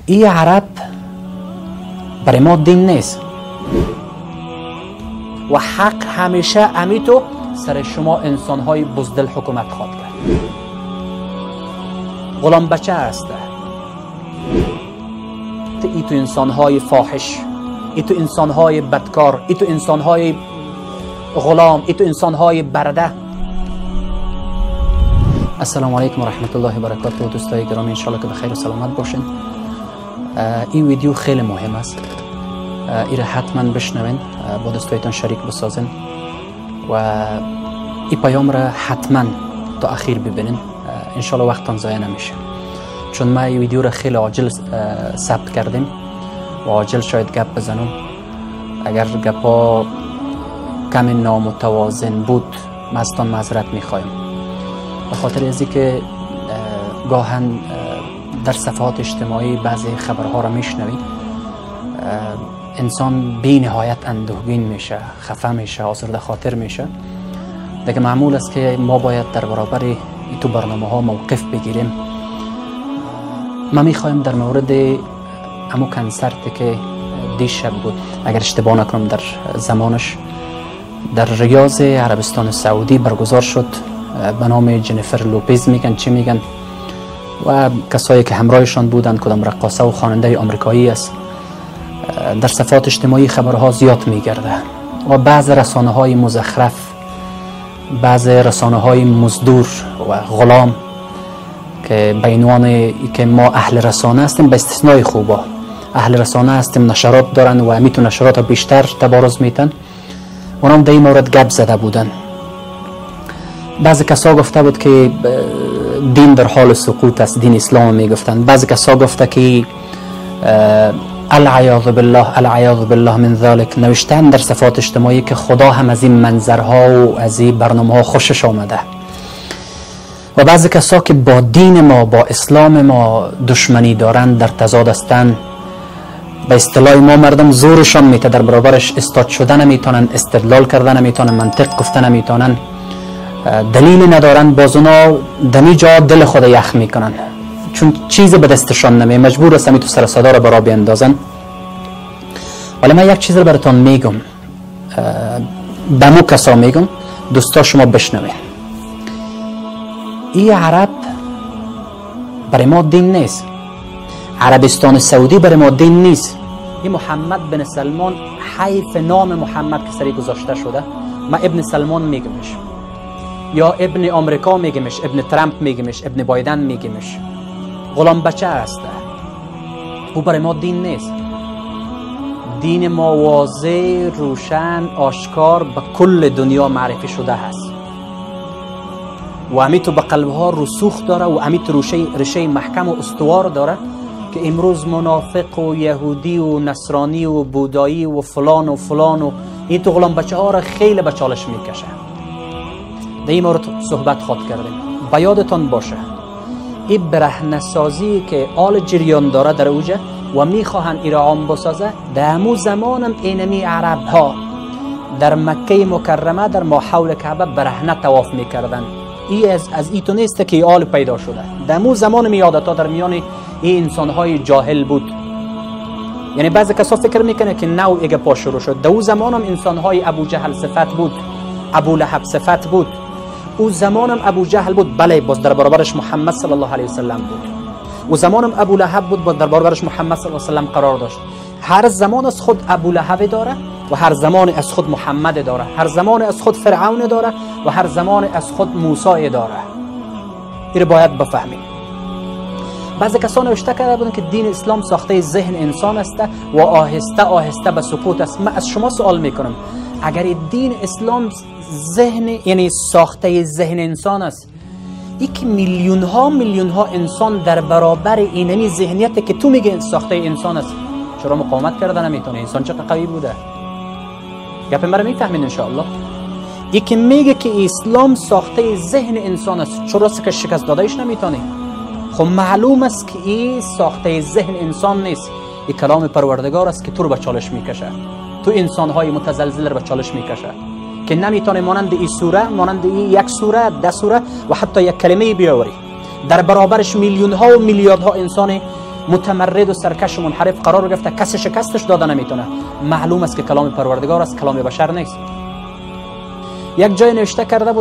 این عرب برای ما دین نیست و حق همیشه امیتو سر شما انسانهای بزدل حکومت خواهد کرد. غلام بچه است. ای تو انسانهای فاحش، ای تو انسانهای بدکار، ای تو انسانهای غلام، ای تو انسانهای برده. السلام علیکم و رحمت الله و برکاته. دوستای گرامی، انشالله که بخیر و سلامت باشین. این ویدیو خیلی مهم است، این را حتما بشنوین، با دوستایتان شریک بسازین و این پیام را حتما تا اخیر ببینین. انشالله وقتتان ضایع نمیشه، چون ما این ویدیو را خیلی عاجل ثبت کردیم و عاجل شاید گپ بزنم. اگر گپا کمی نامتوازن بود ما ازتان معذرت میخوایم، به خاطر ازی که گاهن در صفحات اجتماعی بعضی خبرها را میشنوید، انسان بی نهایت اندوهگین میشه، خفه میشه، آزرده خاطر میشه. دیگه معمول است که ما باید در برابر تو برنامه ها موقف بگیریم. ما میخوایم در مورد امو کنسرتی که دیشب بود، اگر اشتباه نکنم در زمانش در ریاض عربستان سعودی برگزار شد، به نام جنیفر لوپز میگن چی میگن، و کسایی که همراهشان بودند کدام رقاصه و خواننده آمریکایی است. در صفحات اجتماعی خبرها زیاد میگرده و بعض رسانه های مزخرف، بعض رسانه های مزدور و غلام که به عنوان که ما اهل رسانه هستیم، به استثنای خوبا اهل رسانه هستیم، نشرات دارن و میتون نشرات بیشتر تبارز میتن، اونام در این مورد گپ زده بودن. بعضی کسا گفته بود که دین در حال سقوط است، دین اسلام میگفتن. بعضی کسا گفته که العیاذ بالله من ذلك نوشتن در صفحات اجتماعی که خدا هم از این منظرها و از این برنامه ها خوشش آمده. و بعضی کسا که با دین ما، با اسلام ما دشمنی دارن، در تضاد هستن، به اصطلاح ما مردم زورشان میته، در برابرش استاد شدن نمیتونن، استدلال کردن نمیتونن، منطق گفتن نمیتونن، دلیل ندارن، باز اونا دمی جا دل خود یخ میکنن، چون چیز به دستشان نمی، مجبور هستن تو سر صدا رو برا بیندازن. ولی من یک چیز رو براتون میگم، به مو کسا میگم، دوستا شما بشنوین. این عرب برای ما دین نیست، عربستان سعودی برای ما دین نیست. این محمد بن سلمان، حیف نام محمد که سری گذاشته شده، ما ابن سلمان میگمش، یا ابن آمریکا میگمش، ابن ترامپ میگمش، ابن بایدن میگمش. غلام بچه است، او برای ما دین نیست. دین ما واضح، روشن، آشکار به کل دنیا معرفی شده هست و امیتو به قلبها رسوخ داره و امیت ریشه محکم و استوار داره که امروز منافق و یهودی و نصرانی و بودایی و فلان و این تو غلام بچه ها را خیلی به چالش میکشه. در این مورد صحبت خواد کردیم. با یادتان باشه این برهنه‌سازی که آل جریان داره در اوجه و میخواهن ایران عام بسازه، در امو زمانم اینمی عرب ها در مکه مکرمه در ماحول کعبه برهنه طواف میکردن. این از ایتو نیست که آل پیدا شده، در امو زمان میادتا در میان این انسان های جاهل بود. یعنی بعضی کسا فکر میکنه که نو ایگه پا شروع شد. در او زمانم انسان های ابو جهل صفت بود، ابو لهب صفت بود. او زمانم ابو جهل بود، بله، باز در برابرش محمد صلی الله علیه وسلم بود. او زمانم ابو لهب بود، باز در برابرش محمد صلی الله علیه وسلم قرار داشت. هر زمان از خود ابو لهب داره و هر زمان از خود محمد داره، هر زمان از خود فرعون داره و هر زمان از خود موسی داره. این باید بفهمیم. بعضی کسان نوشته کرده بودن که دین اسلام ساخته ذهن انسان است و آهسته آهسته به سقوط است. من از شما سوال میکنم، اگر دین اسلام ذهن، یعنی ساخته ذهن انسان است، ای که میلیون ها انسان در برابر اینمی ذهنیتی که تو میگه ساخته انسان است، چرا مقاومت کردن نمیتونه؟ انسان چقدر قوی بوده؟ گپ مرا میفهمین ان شاء الله. ای که میگه که اسلام ساخته ذهن انسان است، چرا که شکست دادهش نمیتونه؟ خب معلوم است که این ساخته ذهن انسان نیست، این کلام پروردگار است که تو رو به چالش میکشه، تو انسان های متزلزل رو به چالش میکشه که نمیتونه مانند این سوره، مانند این یک سوره، 10 سوره و حتی یک کلمه بیاوری. در برابرش میلیون ها و میلیارد ها انسان متمرد و سرکش و منحرف قرار گرفته، کسی شکستش داده نمیتونه. معلوم است که کلام پروردگار است، کلام بشر نیست. یک جای نوشته کرده بود